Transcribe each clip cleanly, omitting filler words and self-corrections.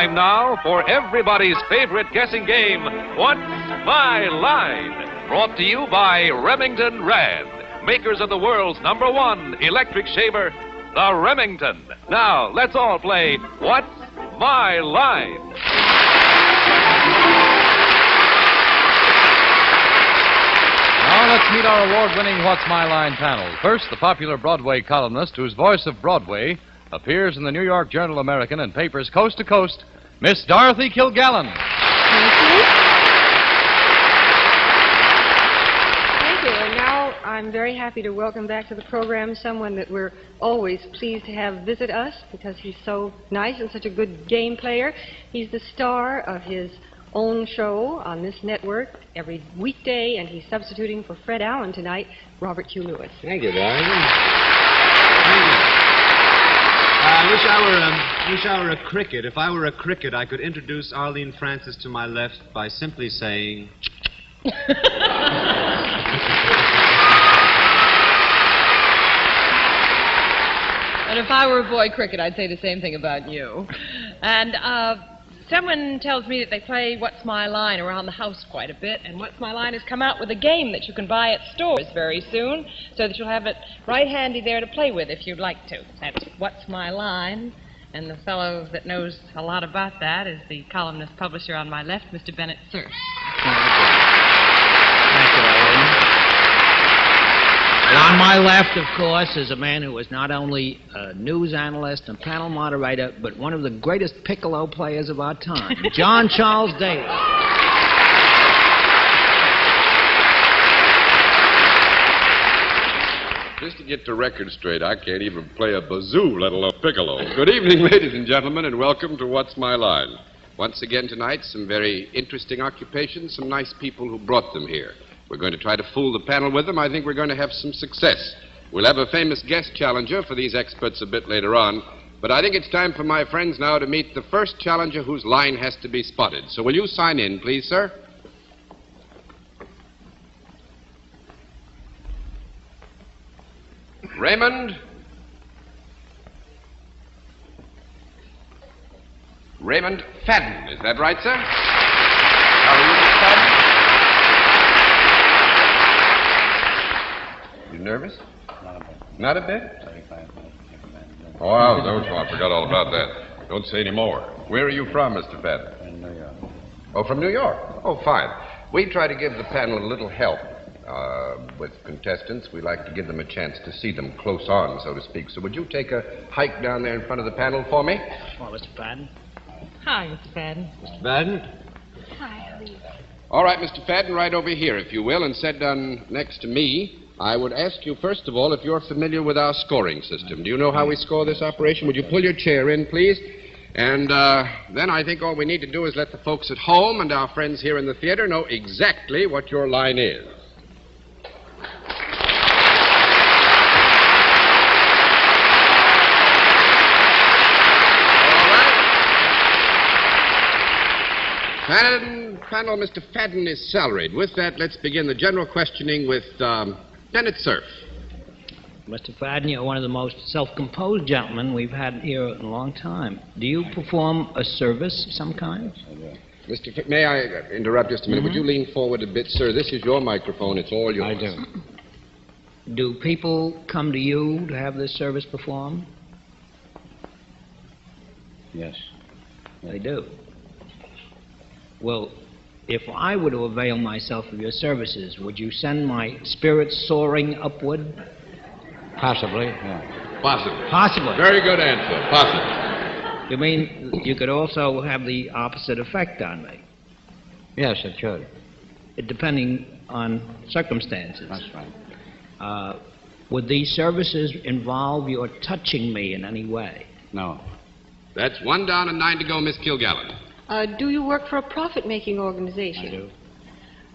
Time now for everybody's favorite guessing game, What's My Line? Brought to you by Remington Rand, makers of the world's #1 electric shaver, the Remington. Now, let's all play What's My Line? Now let's meet our award-winning What's My Line panel. First, the popular Broadway columnist whose voice of Broadway appears in the New York Journal-American and papers coast to coast, Miss Dorothy Kilgallen. Thank you. And now I'm very happy to welcome back to the program someone that we're always pleased to have visit us because he's so nice and such a good game player. He's the star of his own show on this network every weekday, and he's substituting for Fred Allen tonight, Robert Q. Lewis. Thank you, darling. Thank you. I wish I were a cricket. If I were a cricket, I could introduce Arlene Francis to my left by simply saying... And if I were a boy cricket, I'd say the same thing about you. And someone tells me that they play What's My Line around the house quite a bit, and What's My Line has come out with a game that you can buy at stores very soon, so that you'll have it right handy there to play with if you'd like to. That's What's My Line, and the fellow that knows a lot about that is the columnist publisher on my left, Mr. Bennett Cerf. Thank you, Eileen. And on my left, of course, is a man who is not only a news analyst and panel moderator, but one of the greatest piccolo players of our time, John Charles Daly. Just to get the record straight, I can't even play a bazoo, let alone piccolo. Good evening, ladies and gentlemen, and welcome to What's My Line. Once again tonight, some very interesting occupations, some nice people who brought them here. We're going to try to fool the panel with them. I think we're going to have some success. We'll have a famous guest challenger for these experts a bit later on. But I think it's time for my friends now to meet the first challenger whose line has to be spotted. So will you sign in, please, sir? Raymond? Raymond Fadden. Is that right, sir? How are you, Mr. Fadden? You nervous? Not a bit. Oh, I forgot all about that. Don't say any more. Where are you from, Mr. Fadden? In New York. Oh, from New York? Oh, fine. We try to give the panel a little help with contestants. We like to give them a chance to see them close on, so to speak. So would you take a hike down there in front of the panel for me? Well, Mr. Fadden. Hi, Mr. Fadden. Mr. Fadden? Hi, how are you? All right, Mr. Fadden, right over here, if you will, and sit down next to me. I would ask you, first of all, if you're familiar with our scoring system. Do you know how we score this operation? Would you pull your chair in, please? And then I think all we need to do is let the folks at home and our friends here in the theater know exactly what your line is. Panel, Mr. Fadden is salaried. With that, let's begin the general questioning with Bennett Cerf. Mr. Fadden, you're one of the most self-composed gentlemen we've had here in a long time. Do you perform a service of some kind? May I interrupt just a minute? Would you lean forward a bit, sir? This is your microphone. It's all yours. I do. Do people come to you to have this service performed? Yes. They do. Well, if I were to avail myself of your services, would you send my spirits soaring upward? Possibly, yeah. Possibly. Possibly. Very good answer. Possibly. You mean you could also have the opposite effect on me? Yes, it should. Depending on circumstances. That's right. Would these services involve your touching me in any way? No. That's 1 down and 9 to go, Miss Kilgallen. Do you work for a profit-making organization? I do.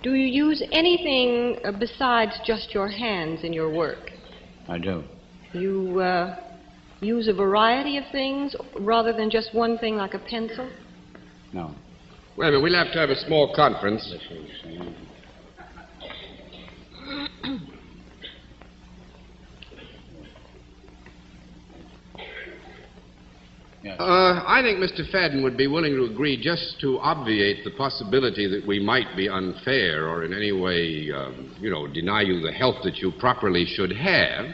Do you use anything besides just your hands in your work? I do. You use a variety of things rather than just one thing like a pencil? No. Wait a minute. We'll have to have a small conference. Yes. I think Mr. Fadden would be willing to agree just to obviate the possibility that we might be unfair or in any way, deny you the help that you properly should have.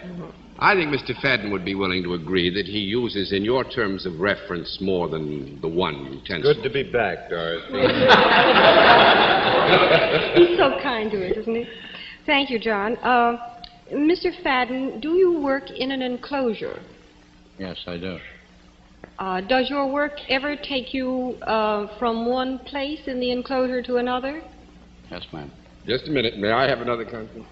I think Mr. Fadden would be willing to agree that he uses, in your terms of reference, more than the one utensil. Good to be back, Dorothy. He's so kind to us, isn't he? Thank you, John. Mr. Fadden, do you work in an enclosure? Yes, I do. Does your work ever take you from one place in the enclosure to another? Yes, ma'am. Just a minute. May I have another conference?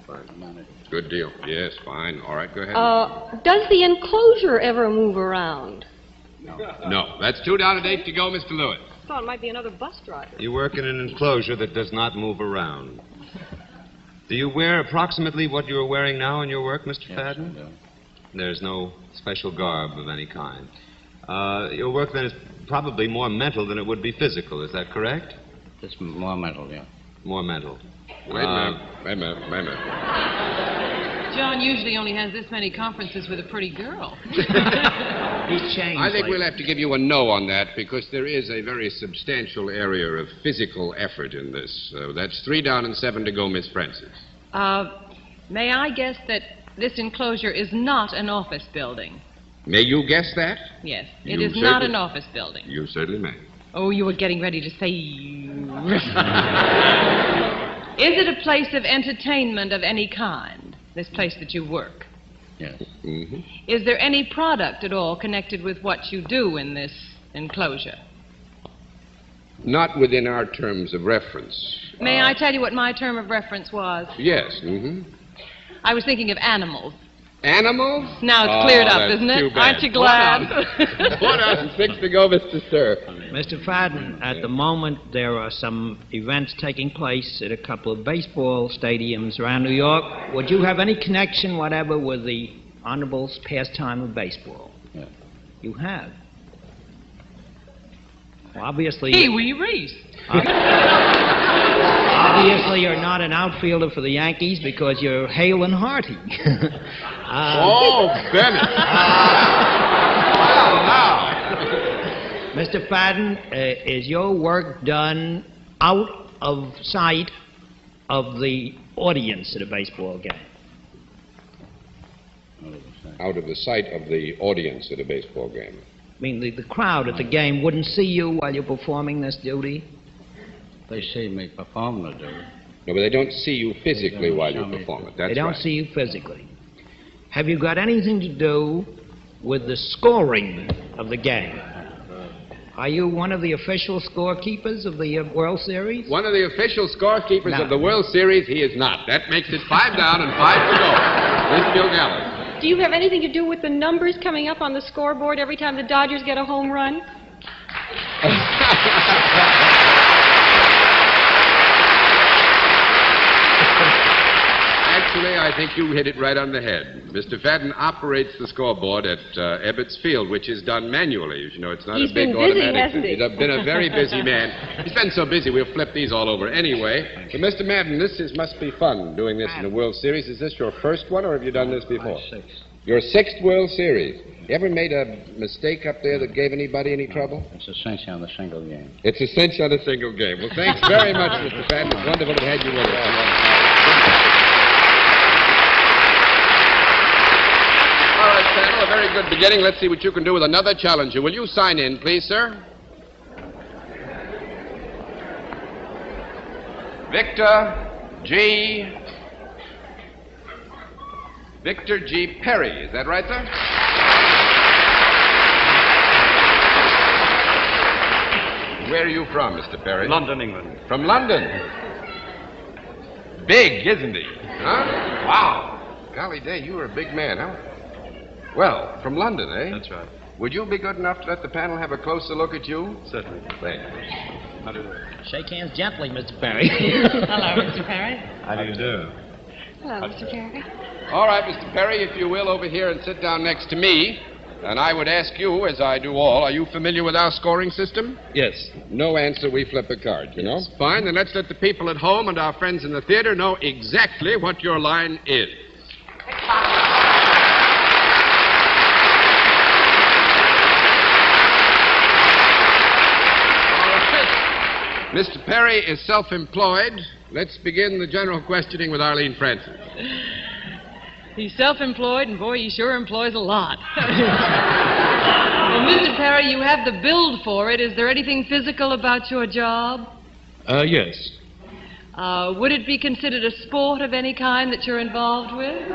Fine. Good deal. Yes, fine. All right, go ahead. Does the enclosure ever move around? No. That's 2 down and 8 to go, Mr. Lewis. I thought it might be another bus driver. You work in an enclosure that does not move around. Do you wear approximately what you are wearing now in your work, Mr. Yes, Fadden? I do. There's no special garb of any kind. Your work, then, is probably more mental than it would be physical. Is that correct? It's more mental, yeah. More mental. Wait a minute. John usually only has this many conferences with a pretty girl. He's changed. I think lately. we'll have to give you a no on that because there is a very substantial area of physical effort in this. That's 3 down and 7 to go, Miss Francis. May I guess that this enclosure is not an office building? May you guess that? Yes, You it is not certainly- an office building. You certainly may. Oh, you were getting ready to say... Is it a place of entertainment of any kind, this place that you work? Yes. Mm-hmm. Is there any product at all connected with what you do in this enclosure? Not within our terms of reference. May I tell you what my term of reference was? Yes. Mm-hmm. I was thinking of animals. Animals? Now it's cleared up, that's isn't it? too bad. Aren't you glad? 4 down and 6 to go, Mr. Sir. Mr. Fadden, at the moment there are some events taking place at a couple of baseball stadiums around New York. Would you have any connection whatever with the honorable's pastime of baseball? Yeah. You have. Well, obviously... Pee-wee Reese. Obviously, you're not an outfielder for the Yankees because you're hale and hearty. Bennett. Mr. Fadden, is your work done out of sight of the audience at a baseball game? Out of the sight of the audience at a baseball game. I mean, the crowd at the game wouldn't see you while you're performing this duty? They see me perform the duty. No, but they don't see you physically don't while show you me. perform it. That's They don't right. see you physically. Have you got anything to do with the scoring of the game? Are you one of the official scorekeepers of the World Series? One of the official scorekeepers No. of the World Series, he is not. That makes it 5 down and 5 to go. Miss Gilgallis. Do you have anything to do with the numbers coming up on the scoreboard every time the Dodgers get a home run? Actually, I think you hit it right on the head. Mr. Fadden operates the scoreboard at Ebbets Field, which is done manually. As you know, it's not He's a big been busy, automatic. hasn't he? He's been a very busy man. He's been so busy, we'll flip these all over anyway. But Mr. Madden, must be fun doing this in the World Series. Is this your first one, or have you done this before? My 6th. Your 6th World Series. You ever made a mistake up there that gave anybody any trouble? It's a cinch on the single game. It's a cinch on a single game. Well, thanks very much, Mr. Fadden. It's wonderful to have you with us. All right, panel, a very good beginning. Let's see what you can do with another challenger. Will you sign in, please, sir? Victor G. Perry. Is that right, sir? Where are you from, Mr. Perry? London, England. From London. Big, isn't he? Huh? Wow. Golly day, you were a big man, huh? Well, from London, eh? That's right. Would you be good enough to let the panel have a closer look at you? Certainly. Thanks. How do you do? Shake hands gently, Mr. Perry. Hello, Mr. Perry. How do you do? Hello, Mr. Perry. All right, Mr. Perry, if you will, over here and sit down next to me. And I would ask you, as I do all, are you familiar with our scoring system? Yes. No answer, we flip a card, you know? Fine, then let's let the people at home and our friends in the theater know exactly what your line is. Mr. Perry is self-employed. Let's begin the general questioning with Arlene Francis. He's self-employed, and boy, he sure employs a lot. Well, Mr. Perry, you have the build for it. Is there anything physical about your job? Yes. Would it be considered a sport of any kind that you're involved with?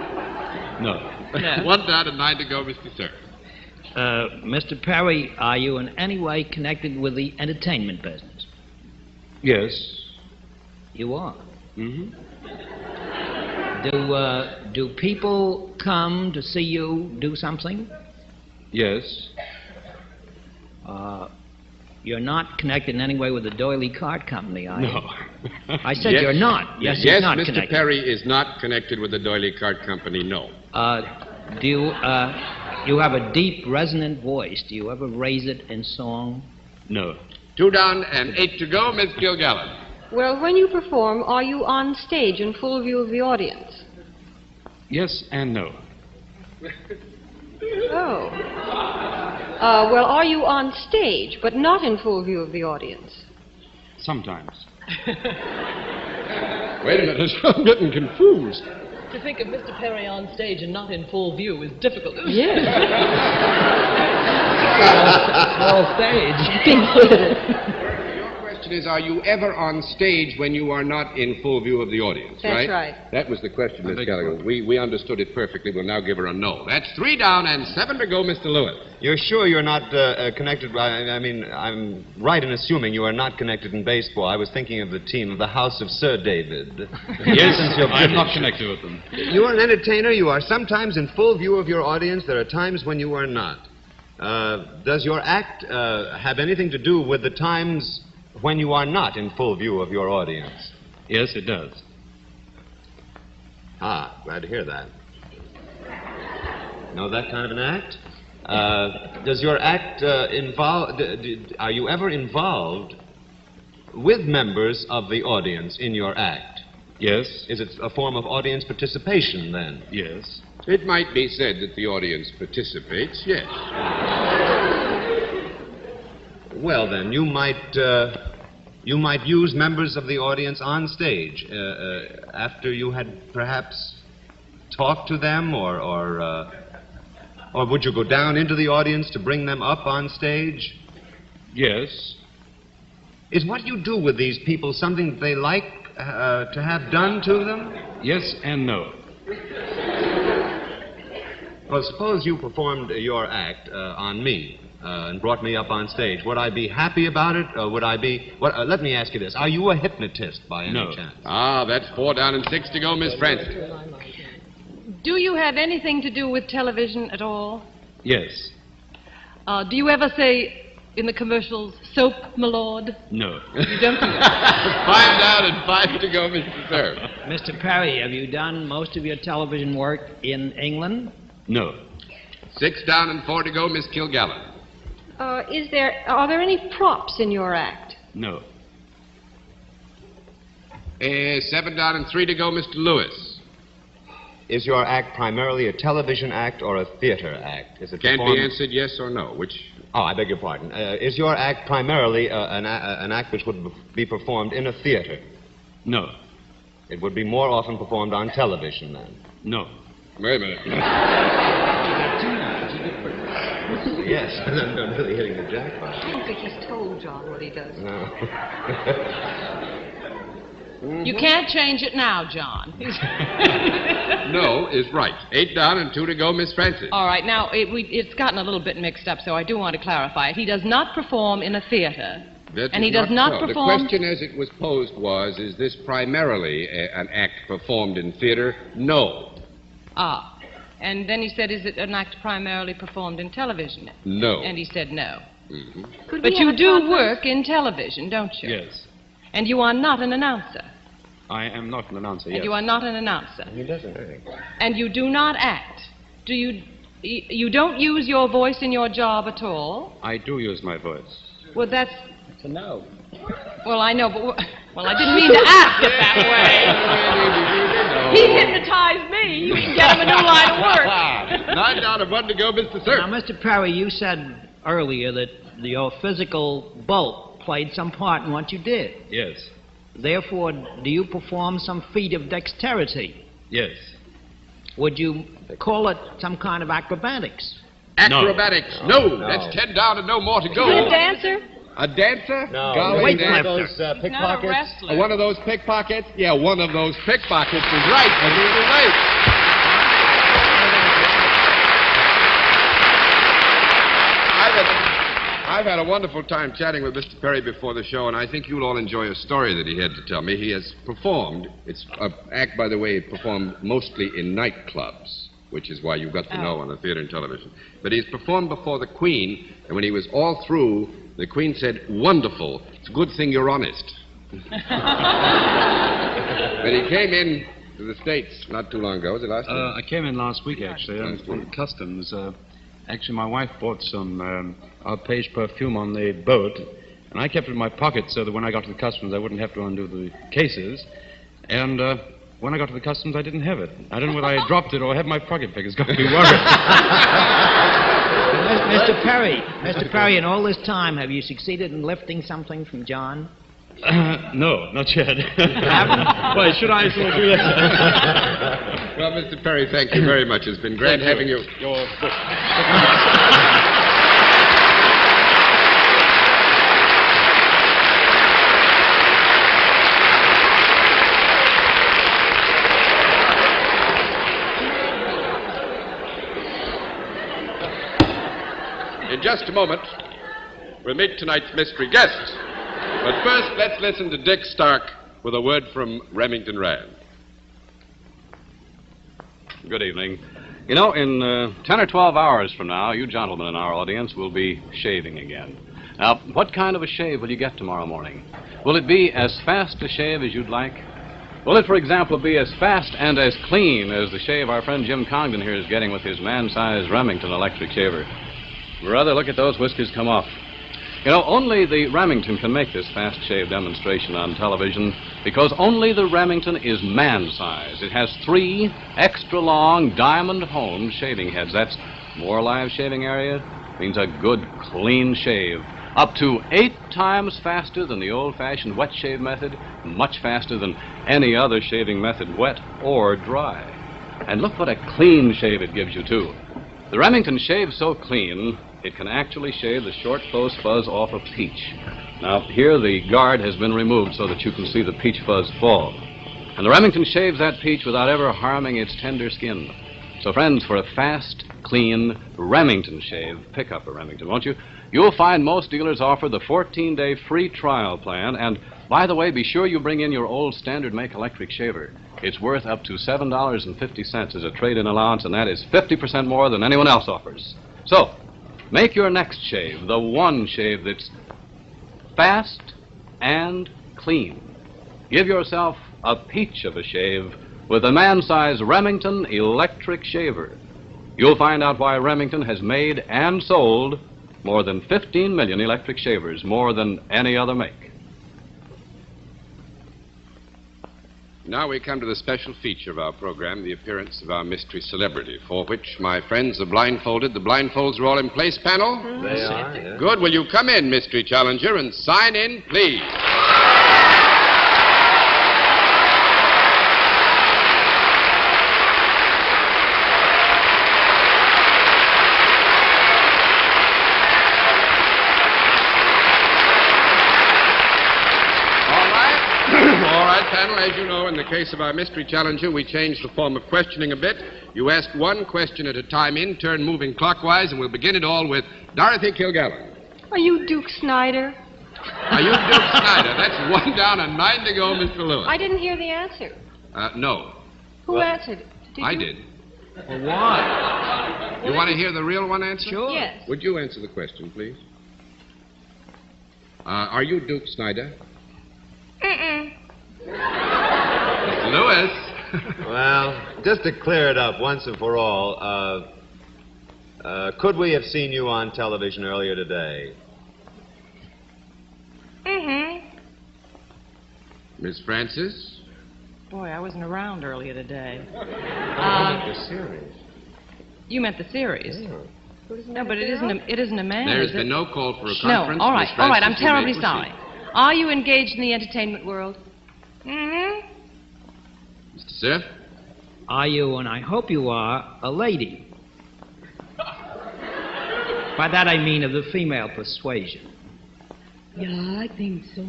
No. No. 1 down and 9 to go, Mr. Sir. Mr. Perry, are you in any way connected with the entertainment business? Yes. You are. Mm-hmm. Do people come to see you do something? Yes. You're not connected in any way with the Doily Card Company, are you? No. I said you're not. Yes, Yes, he's not Mr. connected. Perry is not connected with the Doily Card Company, no. Do you have a deep, resonant voice? Do you ever raise it in song? No. 2 down and 8 to go, Miss Kilgallen. Well, when you perform, are you on stage in full view of the audience? Yes and no. Oh. Well, are you on stage, but not in full view of the audience? Sometimes. Wait a minute, I'm getting confused. To think of Mr. Perry on stage and not in full view is difficult. Yes. Small stage. Your question is, are you ever on stage when you are not in full view of the audience, That's right? right. That was the question, Miss Gallagher. We understood it perfectly. We'll now give her a no. That's 3 down and 7 to go, Mr. Lewis. You're sure you're not connected? I mean, I'm right in assuming you are not connected in baseball. I was thinking of the team of the House of Sir David. Yes, I'm not connected with them. You are an entertainer. You are sometimes in full view of your audience. There are times when you are not. Does your act have anything to do with the times when you are not in full view of your audience? Yes, it does. Ah, glad to hear that. Know that kind of an act? Does your act involve... are you ever involved with members of the audience in your act? Yes. Is it a form of audience participation, then? Yes. It might be said that the audience participates, yes. Well, then, you might use members of the audience on stage after you had perhaps talked to them, or would you go down into the audience to bring them up on stage? Yes. Is what you do with these people something that they like to have done to them? Yes and no. Well, suppose you performed your act on me and brought me up on stage. Would I be happy about it, or would I be... let me ask you this. Are you a hypnotist by any No. chance? Ah, that's 4 down and 6 to go, Miss Francis. Do you have anything to do with television at all? Yes. Do you ever say in the commercials, soap, my lord? No. You don't do that? 5 down and 5 to go, Mr. Sir. Mr. Perry, have you done most of your television work in England? No. 6 down and 4 to go, Miss Kilgallen. Are there any props in your act? No. 7 down and 3 to go, Mr. Lewis. Is your act primarily a television act or a theater act? Is it Can't be performed- answered yes or no. Which? Oh, I beg your pardon. Is your act primarily an act which would be performed in a theater? No. It would be more often performed on television, then? No. Wait a minute. Yes, I'm really hitting the jackpot. I don't think he's told John what he does. No. You can't change it now, John. No is right. 8 down and 2 to go, Miss Francis. All right, now, it's gotten a little bit mixed up, so I do want to clarify it. He does not perform in a theater. That And is he does not so. perform- The question as it was posed was, is this primarily an act performed in theater? No. Ah. And then he said, is it an act primarily performed in television? No. And he said no. Mhm. Could But we you have a do conference? work in television, don't you? Yes. And you are not an announcer. I am not an announcer, And yes. you are not an announcer. He doesn't, I think. And you do not act. Do you You don't use your voice in your job at all? I do use my voice. Well, that's... It's a no. Well, I know, but... Well, I didn't mean to ask it that way. He hypnotized me. You can get him a new line of work. 9 down and 1 to go, Mr. Sir. Now, Mr. Perry, you said earlier that your physical bulk played some part in what you did. Yes. Therefore, do you perform some feat of dexterity? Yes. Would you call it some kind of acrobatics? Acrobatics. No. That's 10 down and no more to go. Is he a dancer? A dancer? No. Golly, Weightlifter. Those Not a pickpockets. wrestler. one of those pickpockets? Yeah, one of those pickpockets is right. Absolutely right. I've had a wonderful time chatting with Mr. Perry before the show, and I think you'll all enjoy a story that he had to tell me. He has performed. It's an act, by the way, performed mostly in nightclubs, which is why you've got to know on the theater and television. But he's performed before the Queen, and when he was all through, the Queen said, "Wonderful. It's a good thing you're honest." But he came in to the States not too long ago. Was it last year? I came in last week, actually. I was on customs. Actually, my wife bought some Arpege perfume on the boat, and I kept it in my pocket so that when I got to the customs, I wouldn't have to undo the cases. And when I got to the customs, I didn't have it. I don't know whether I dropped it or had my pocket pickers got me worried. Mr. Perry, in all this time, have you succeeded in lifting something from John? No, not yet. Why, should I sort of do that? Well, Mr. Perry, thank you very much. It's been great having you. Your book. In just a moment, we'll meet tonight's mystery guest. But first, let's listen to Dick Stark with a word from Remington Rand. Good evening. You know, in 10 or 12 hours from now, you gentlemen in our audience will be shaving again. Now, what kind of a shave will you get tomorrow morning? Will it be as fast a shave as you'd like? Will it, for example, be as fast and as clean as the shave our friend Jim Congdon here is getting with his man-sized Remington electric shaver? Brother, look at those whiskers come off. You know, only the Remington can make this fast shave demonstration on television because only the Remington is man-sized. It has 3 extra-long, diamond-honed shaving heads. That's more live shaving area, means a good, clean shave. Up to 8 times faster than the old-fashioned wet shave method, much faster than any other shaving method, wet or dry. And look what a clean shave it gives you, too. The Remington shaves so clean, it can actually shave the short close fuzz off a peach. Now, here the guard has been removed so that you can see the peach fuzz fall. And the Remington shaves that peach without ever harming its tender skin. So, friends, for a fast, clean Remington shave, pick up a Remington, won't you? You'll find most dealers offer the 14-day free trial plan. And, by the way, be sure you bring in your old standard make electric shaver. It's worth up to $7.50 as a trade-in allowance, and that is 50% more than anyone else offers. So, make your next shave the one shave that's fast and clean. Give yourself a peach of a shave with a man-sized Remington electric shaver. You'll find out why Remington has made and sold more than 15 million electric shavers, more than any other make. Now we come to the special feature of our program, the appearance of our mystery celebrity, for which my friends, the blindfolds are all in place, panel? They are, yeah. Good. Will you come in, mystery challenger, and sign in, please? Panel, as you know, in the case of our mystery challenger, we changed the form of questioning a bit. You ask one question at a time in turn, moving clockwise, and we'll begin it all with Dorothy Kilgallen. Are you Duke Snyder? Are you Duke Snyder? That's 1 down and 9 to go, Mr. Lewis. I didn't hear the answer. No. Who answered? I you? did. Well, why? You want to hear the real one answer? Sure. Yes. Would you answer the question, please? Are you Duke Snyder? Mm-mm. Mr. Lewis. Well, just to clear it up once and for all, Could we have seen you on television earlier today? Mm-hmm. Miss Francis? Boy, I wasn't around earlier today. The series. You meant the series. No, but it isn't a man. There has is it? been no call for a No, conference. all right, Miss all right, I'm Francis, you may terribly proceed. sorry. Are you engaged in the entertainment world? Mm-hmm. Mr. Cerf? Are you, and I hope you are, a lady? By that I mean of the female persuasion. Yeah, I think so.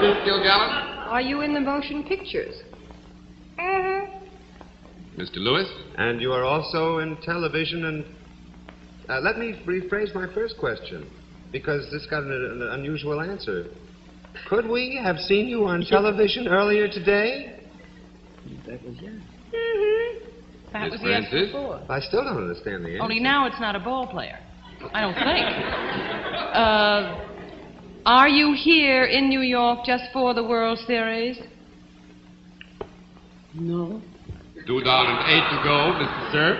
Miss Kilgallen? Are you in the motion pictures? Mm-hmm. Mr. Lewis? And you are also in television and... let me rephrase my first question, because this got an unusual answer. Could we have seen you on television earlier today? That was yes. Mm-hmm. That was Miss yes Francis? before. I still don't understand the answer. Only now it's not a ball player. I don't think. Are you here in New York just for the World Series? No. 2 down and 8 to go, Mr. Cerf.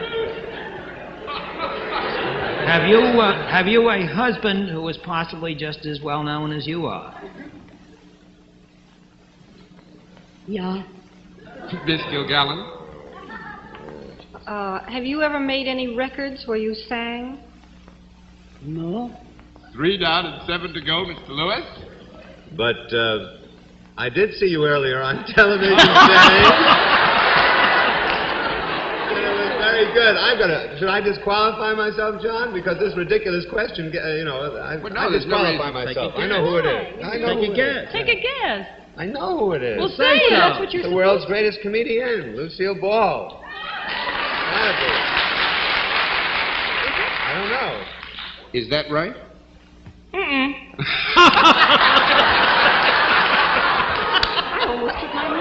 Have you a husband who is possibly just as well known as you are? Yeah. Miss Kilgallen? Have you ever made any records where you sang? No. 3 down and 7 to go, Mr. Lewis. But I did see you earlier on television today. And it was very good. Should I disqualify myself, John? Because this ridiculous question, I Well, no, there's no disqualify reason. myself. I know who it is. I know who it is. Take a guess. I know who it is. Well, say it. That's what you're The world's greatest comedian, Lucille Ball. I don't know. Is that right? Mm-mm. I almost took my mask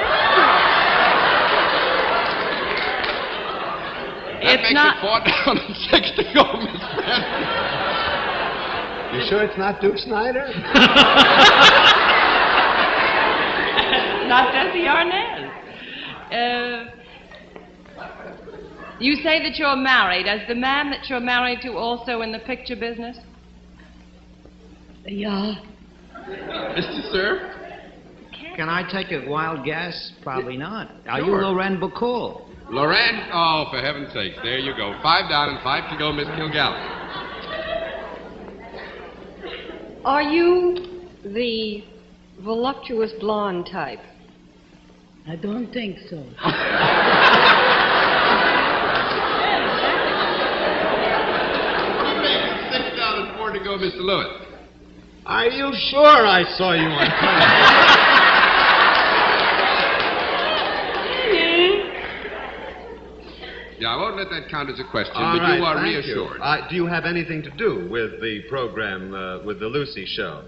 That It's makes not- it 4 down and 6 to go, Miss Francis. You sure it's not Duke Snyder? Not Desi Arnaz. You say that you're married. Is the man that you're married to also in the picture business? Yeah. Mr. Cerf? Can I take a wild guess? Probably not. Are you Sure. Loren Bacall? Loren? Oh, for heaven's sake. There you go. 5 down and 5 to go, Miss Kilgallen. Are you the voluptuous blonde type? I don't think so. 6 down and 4 to go, Mr. Lewis. Are you sure I saw you on Yeah, I won't let that count as a question, All but right, you are thank reassured. You. Do you have anything to do with the program, with the Lucy show?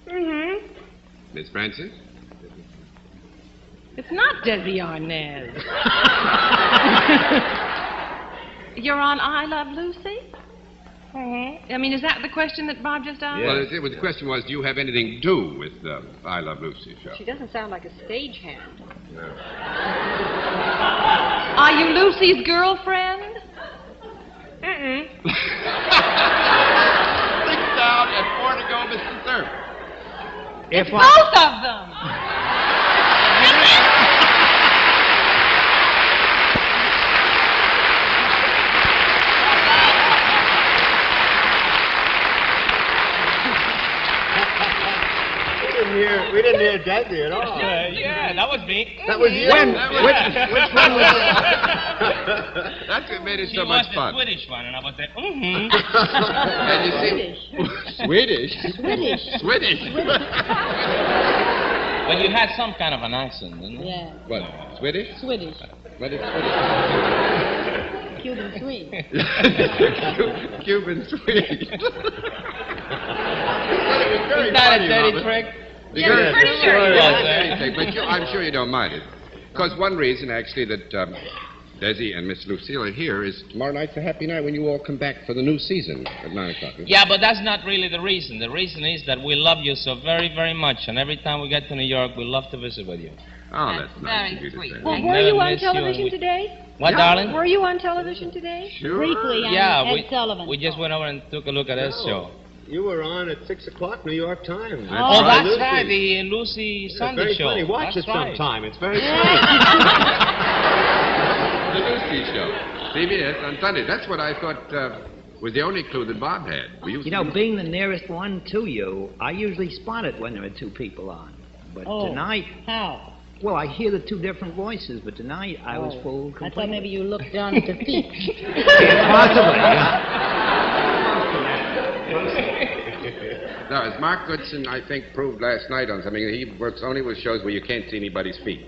Mm-hmm. Miss Francis? It's not Desi Arnaz. You're on I Love Lucy? Mm-hmm. I mean, is that the question that Bob just asked? Well, the question was, do you have anything to do with the I Love Lucy show? She doesn't sound like a stagehand. Are you Lucy's girlfriend? Mm-mm. 6 down and 4 to go, Mr. Cerf. It's both of them. We didn't hear Desi at all. Yeah, that was me. That was you. Which one was That's what made it She so was much the fun. Swedish one, and I was like, mm-hmm. And you see, Swedish. Swedish. But you had some kind of an accent, didn't you? Yeah. What? Swedish? Swedish. What is Swedish? Cuban sweet. Cuban Swedish. Is that a dirty trick? Yeah, pretty sure it you was, are. eh? But I'm sure you don't mind it. Because one reason, actually, that Desi and Miss Lucille are here, is tomorrow night's a happy night when you all come back for the new season at 9 o'clock. Yeah, but that's not really the reason. The reason is that we love you so very, very much, and every time we get to New York, we love to visit with you. Oh, that's nice of you to sweet. say. Well, We were you never on miss you, and television we- today? What, darling? Were you on television today? Sure. Briefly on Yeah, Ed Sullivan. we just went over and took a look at his show. You were on at 6 o'clock, New York Times. Oh, that's Lucy. right, the Lucy It's Sunday very show. funny. Watch That's it right. sometime. It's very funny. The Lucy Show. CBS on Sunday. That's what I thought was the only clue that Bob had. We used You know, being the nearest one to you, I usually spot it when there are two people on. But tonight, How? well, I hear the two different voices, but tonight I was fooled I completely. thought maybe you looked down at the feet. No, as Mark Goodson, I think, proved last night on something, he works only with shows where you can't see anybody's feet.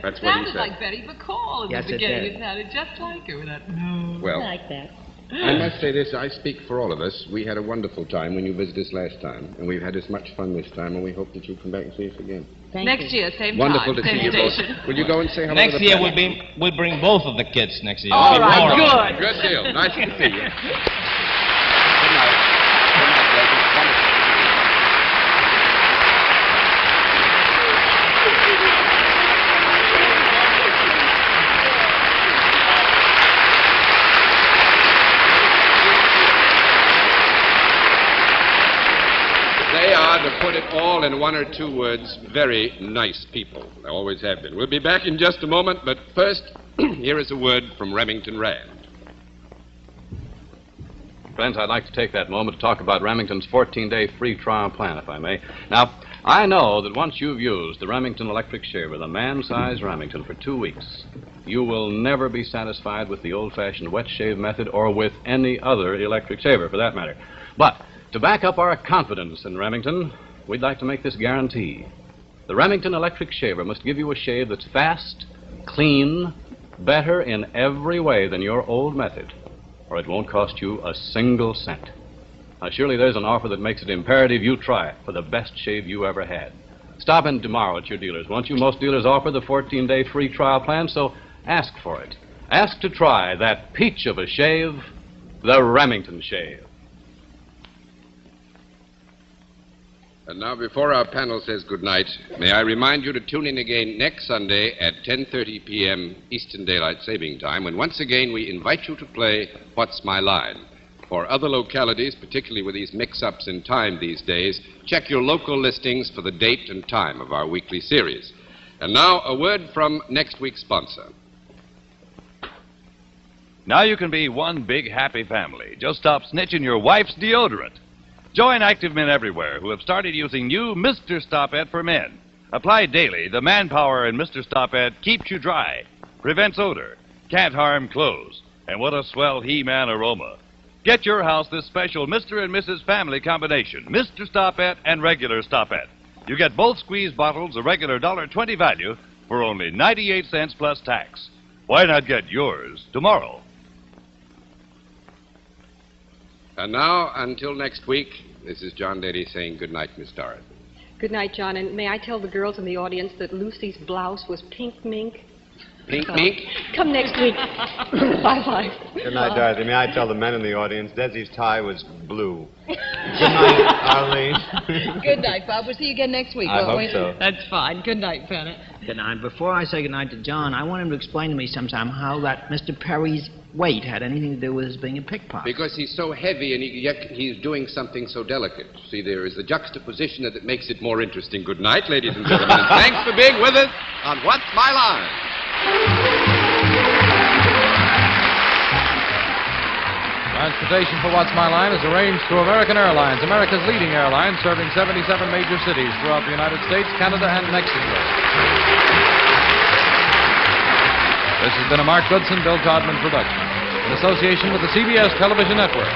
That's what he Sounded said. like Betty McCall in Yes, the it beginning. did. It sounded just like her with that no. Well, I like that. I must say this, I speak for all of us. We had a wonderful time when you visited us last time, and we've had as much fun this time, and we hope that you'll come back and see us again. Thank Next you. year, same Wonderful time, to see same you both. station. Will you go and say hello Next to the year, panel? we'll bring both of the kids next year. All We'll be right, more of them. good. Good deal. Nice to see you. Good night. Good night, Desi. Wonderful. They are, to put it all in one or two words, very nice people. They always have been. We'll be back in just a moment, but first, here is a word from Remington Rand. Friends, I'd like to take that moment to talk about Remington's 14-day free trial plan, if I may. Now, I know that once you've used the Remington electric shaver, the man-sized Remington, for 2 weeks, you will never be satisfied with the old-fashioned wet shave method or with any other electric shaver, for that matter. But to back up our confidence in Remington, we'd like to make this guarantee. The Remington electric shaver must give you a shave that's fast, clean, better in every way than your old method, or it won't cost you a single cent. Now, surely there's an offer that makes it imperative you try it for the best shave you ever had. Stop in tomorrow at your dealers, won't you? Most dealers offer the 14-day free trial plan, so ask for it. Ask to try that peach of a shave, the Remington shave. And now, before our panel says good night, may I remind you to tune in again next Sunday at 10:30 p.m. Eastern Daylight Saving Time, when once again we invite you to play What's My Line? For other localities, particularly with these mix-ups in time these days, check your local listings for the date and time of our weekly series. And now, a word from next week's sponsor. Now you can be one big happy family. Just stop snitching your wife's deodorant. Join active men everywhere who have started using new Mr. Stop-It for men. Applied daily, the manpower in Mr. Stop-It keeps you dry, prevents odor, can't harm clothes, and what a swell He-Man aroma. Get your house this special Mr. and Mrs. Family combination, Mr. Stop-It and regular Stop-It. You get both squeeze bottles, a regular $1.20 value, for only 98 cents plus tax. Why not get yours tomorrow? And now, until next week, this is John Daly saying good night, Miss Dorrit. Good night, John. And may I tell the girls in the audience that Lucy's blouse was pink mink? Pink mink? Come next week. Bye-bye. Good night, Dorothy. May I tell the men in the audience, Desi's tie was blue. Good night, Arlene. Good night, Bob. We'll see you again next week, I won't hope we? so. That's fine. Good night, Bennett. Good night. Before I say good night to John, I want him to explain to me sometime how that Mr. Perry's weight had anything to do with his being a pickpocket. Because he's so heavy and yet he's doing something so delicate. See, there is the juxtaposition that makes it more interesting. Good night, ladies and gentlemen. And thanks for being with us on What's My Line? Transportation for What's My Line is arranged through American Airlines, America's leading airline, serving 77 major cities throughout the United States, Canada, and Mexico. This has been a Mark Goodson, Bill Codman production, in association with the CBS Television Network.